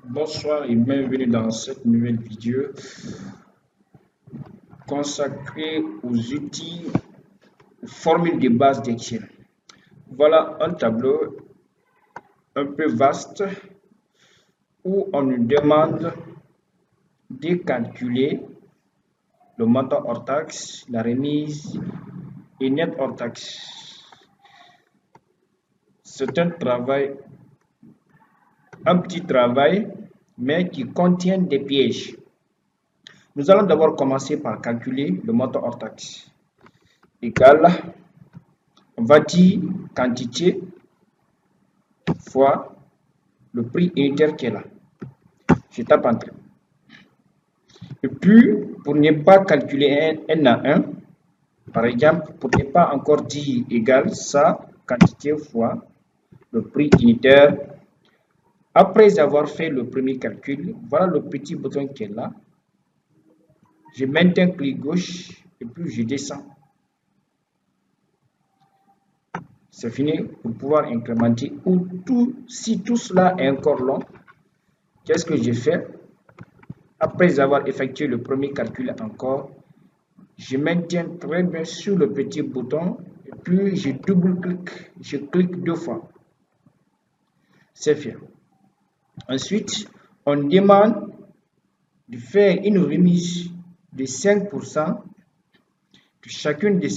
Bonsoir et bienvenue dans cette nouvelle vidéo consacrée aux outils, formules de base d'Excel. Voilà un tableau un peu vaste où on nous demande de calculer le montant hors taxe, la remise et net hors taxe. C'est un petit travail, mais qui contient des pièges. Nous allons d'abord commencer par calculer le montant hors taxe. Égal, on va dire quantité fois le prix unitaire qui est là. Je tape Entrée. Et puis, pour ne pas calculer un à un, par exemple, pour ne pas encore dire égal ça, quantité fois le prix unitaire. Après avoir fait le premier calcul, voilà le petit bouton qui est là. Je maintiens clic gauche et puis je descends. C'est fini pour pouvoir incrémenter. Si tout cela est encore long, qu'est-ce que j'ai fait? Après avoir effectué le premier calcul encore, je maintiens très bien sur le petit bouton et puis je double-clique, je clique deux fois. C'est fait. Ensuite, on demande de faire une remise de 5% de chacun de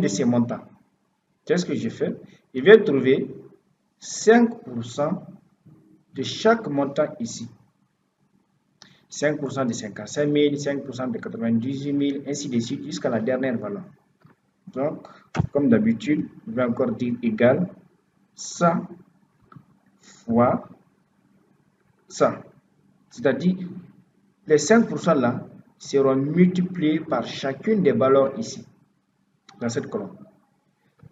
ces montants. Qu'est-ce que je fais? Je vais trouver 5% de chaque montant ici. 5% de 55 000, 5% de 98 000, ainsi de suite jusqu'à la dernière valeur. Donc, comme d'habitude, je vais encore dire égal 100 fois ça. C'est-à-dire, les 5% là seront multipliés par chacune des valeurs ici, dans cette colonne.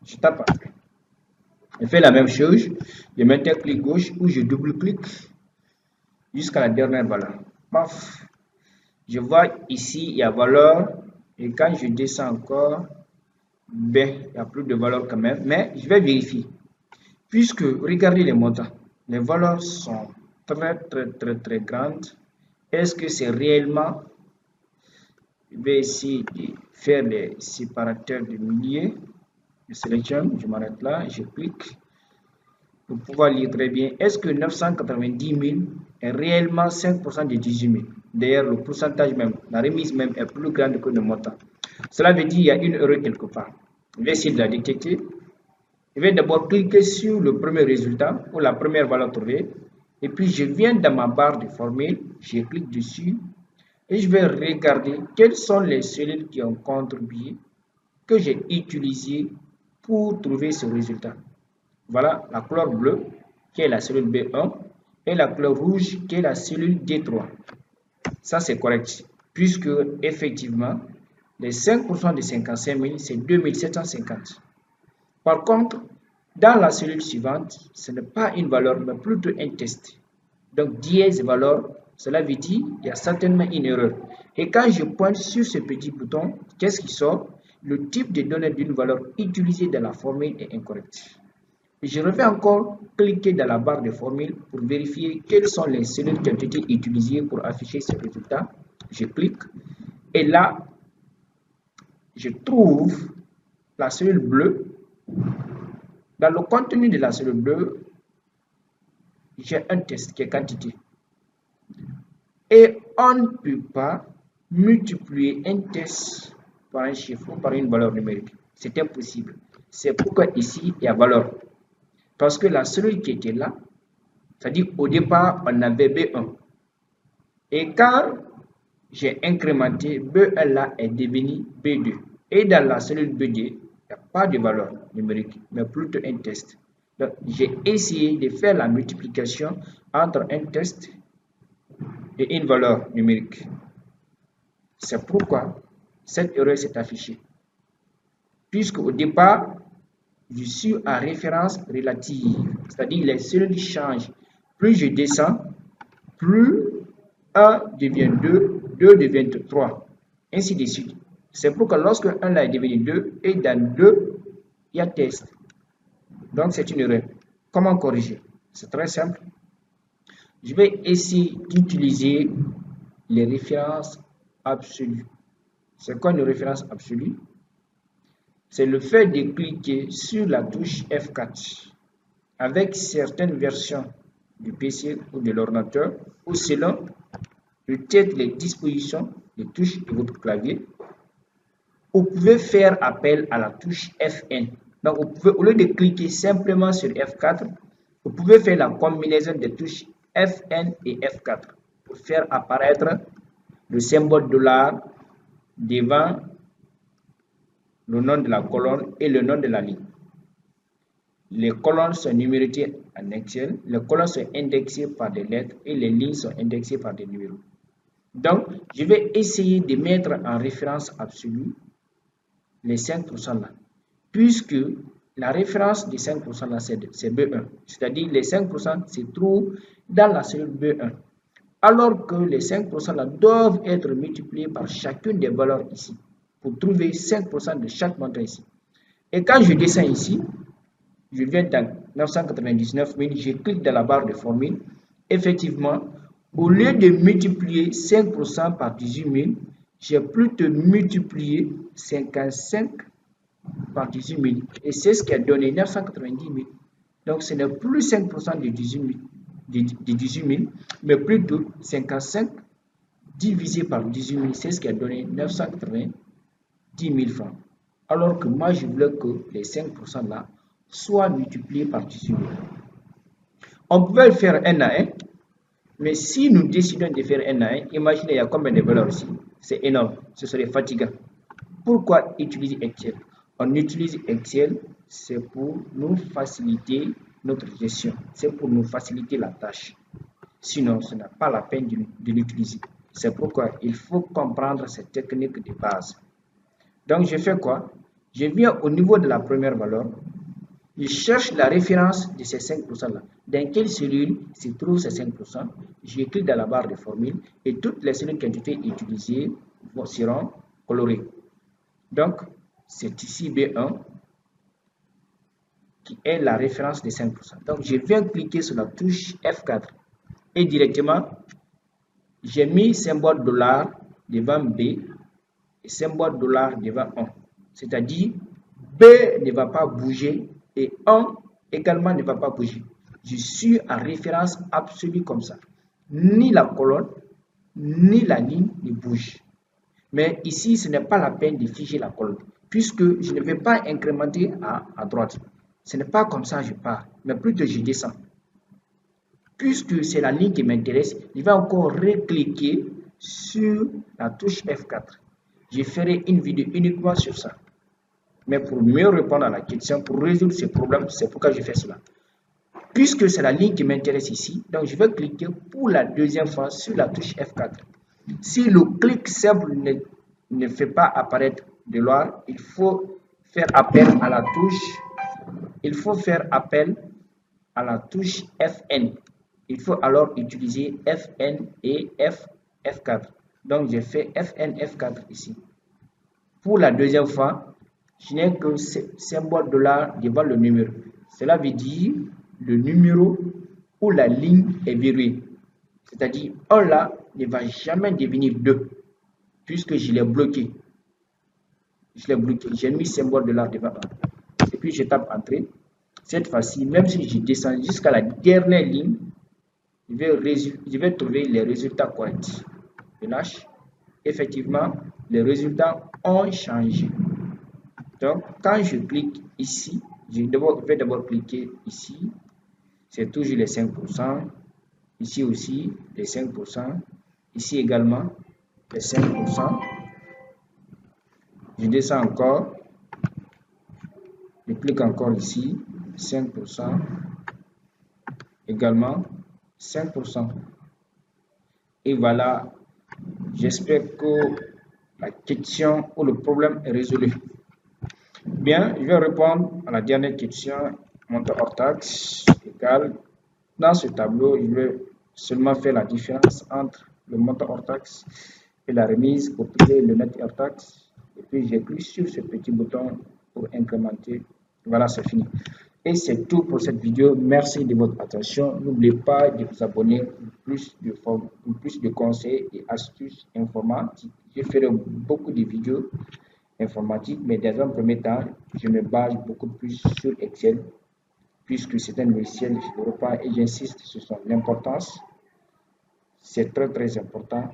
Je tape. Je fais la même chose. Je mets un clic gauche ou je double-clique jusqu'à la dernière valeur. Paf. Je vois ici, il y a valeur. Et quand je descends encore, ben, il n'y a plus de valeur quand même. Mais je vais vérifier. Puisque, regardez les montants. Les valeurs sont très grandes. Est-ce que c'est réellement... Je vais essayer de faire les séparateurs de milliers. Je sélectionne, je m'arrête là, je clique. Pour pouvoir lire très bien, est-ce que 990 000 est réellement 5% de 18 000? D'ailleurs, le pourcentage même, la remise même est plus grande que le montant. Cela veut dire qu'il y a une erreur quelque part. Je vais essayer de la détecter. Je vais d'abord cliquer sur le premier résultat ou la première valeur trouvée. Et puis, je viens dans ma barre de formule, je clique dessus et je vais regarder quelles sont les cellules qui ont contribué, que j'ai utilisées pour trouver ce résultat. Voilà la couleur bleue qui est la cellule B1 et la couleur rouge qui est la cellule D3. Ça, c'est correct puisque effectivement, les 5% de 55 000, c'est 2750. Par contre, dans la cellule suivante, ce n'est pas une valeur, mais plutôt un test. Donc, dièse valeur, cela veut dire qu'il y a certainement une erreur. Et quand je pointe sur ce petit bouton, qu'est-ce qui sort? Le type de données d'une valeur utilisée dans la formule est incorrect. Je vais encore cliquer dans la barre de formule pour vérifier quelles sont les cellules qui ont été utilisées pour afficher ce résultat. Je clique et là, je trouve la cellule bleue. Dans le contenu de la cellule bleue, j'ai un test qui est quantité. Et on ne peut pas multiplier un test par un chiffre ou par une valeur numérique. C'est impossible. C'est pourquoi ici, il y a valeur. Parce que la cellule qui était là, c'est-à-dire au départ, on avait B1. Et quand j'ai incrémenté, B1 là est devenu B2. Et dans la cellule B2, il n'y a pas de valeur numérique, mais plutôt un test. Donc, j'ai essayé de faire la multiplication entre un test et une valeur numérique. C'est pourquoi cette erreur s'est affichée. Puisque au départ, je suis en référence relative, c'est-à-dire les cellules changent. Plus je descends, plus 1 devient 2, 2 devient 3, ainsi de suite. C'est pourquoi lorsque 1 là est devenu 2, et dans 2, il y a test. Donc c'est une erreur. comment corriger? C'est très simple. Je vais essayer d'utiliser les références absolues. C'est quoi une référence absolue? C'est le fait de cliquer sur la touche F4 avec certaines versions du PC ou de l'ordinateur ou selon peut-être les dispositions des touches de votre clavier. Vous pouvez faire appel à la touche Fn. Donc, vous pouvez, au lieu de cliquer simplement sur F4, vous pouvez faire la combinaison des touches Fn et F4 pour faire apparaître le symbole $ devant le nom de la colonne et le nom de la ligne. Les colonnes sont numérotées en Excel, les colonnes sont indexées par des lettres et les lignes sont indexées par des numéros. Donc, je vais essayer de mettre en référence absolue les 5% là, puisque la référence des 5% là, c'est B1, c'est-à-dire les 5% se trouvent dans la cellule B1, alors que les 5% là doivent être multipliés par chacune des valeurs ici, pour trouver 5% de chaque montant ici. Et quand je descends ici, je viens dans 999 000, je clique dans la barre de formule, effectivement, au lieu de multiplier 5% par 18 000, j'ai plutôt multiplié 55 par 18 000. Et c'est ce qui a donné 990 000. Donc, ce n'est plus 5% de 18 000, mais plutôt 55 divisé par 18 000. C'est ce qui a donné 990 000 francs. Alors que moi, je voulais que les 5% là soient multipliés par 18 000. On pouvait le faire un à un. Mais si nous décidons de faire un à un, imaginez, il y a combien de valeurs ici? C'est énorme, ce serait fatigant. Pourquoi utiliser Excel? On utilise Excel, c'est pour nous faciliter notre gestion, c'est pour nous faciliter la tâche. Sinon, ce n'est pas la peine de l'utiliser. C'est pourquoi il faut comprendre cette technique de base. Donc, je fais quoi? Je viens au niveau de la première valeur. Je cherche la référence de ces 5% là. Dans quelle cellule se trouvent ces 5%? Je clique dans la barre de formule et toutes les cellules qui ont été utilisées seront colorées. Donc, c'est ici B1 qui est la référence des 5%. Donc, je viens cliquer sur la touche F4 et directement, j'ai mis symbole $ devant B et symbole $ devant 1. C'est-à-dire, B ne va pas bouger et 1 également ne va pas bouger. Je suis en référence absolue comme ça. Ni la colonne, ni la ligne ne bouge. Mais ici, ce n'est pas la peine de figer la colonne, puisque je ne vais pas incrémenter à droite. Ce n'est pas comme ça que je pars, mais plutôt je descends. Puisque c'est la ligne qui m'intéresse, je vais encore recliquer sur la touche F4. Je ferai une vidéo uniquement sur ça. Mais pour mieux répondre à la question, pour résoudre ce problème, c'est pourquoi je fais cela. Puisque c'est la ligne qui m'intéresse ici, donc je vais cliquer pour la deuxième fois sur la touche F4. Si le clic simple ne fait pas apparaître de l'or, il faut faire appel à la touche. Il faut faire appel à la touche Fn. Il faut alors utiliser Fn et F4. Donc je fais Fn F4 ici. Pour la deuxième fois, je n'ai que ce symbole $ devant le numéro. Cela veut dire le numéro ou la ligne est verrouillée. C'est-à-dire 1 là ne va jamais devenir 2 puisque je l'ai bloqué. Je l'ai bloqué. J'ai mis symbole $ devant 1. Et puis je tape Entrée. Cette fois-ci, même si je descends jusqu'à la dernière ligne, je vais trouver les résultats corrects. Je lâche. Effectivement, les résultats ont changé. Donc, quand je clique ici, je vais d'abord cliquer ici. C'est toujours les 5%. Ici aussi, les 5%. Ici également, les 5%. Je descends encore. Je clique encore ici. 5%. Également, 5%. Et voilà. J'espère que la question ou le problème est résolu. Bien, je vais répondre à la dernière question. Montant hors taxe égale. Dans ce tableau, je vais seulement faire la différence entre le montant hors taxe et la remise pour trouver le net hors taxe. Et puis, j'ai cliqué sur ce petit bouton pour incrémenter. Voilà, c'est fini. Et c'est tout pour cette vidéo. Merci de votre attention. N'oubliez pas de vous abonner pour plus de conseils et astuces informatiques. Je ferai beaucoup de vidéos informatiques, mais dans un premier temps, je me base beaucoup plus sur Excel, puisque c'est un logiciel européen et j'insiste sur son importance. C'est très important.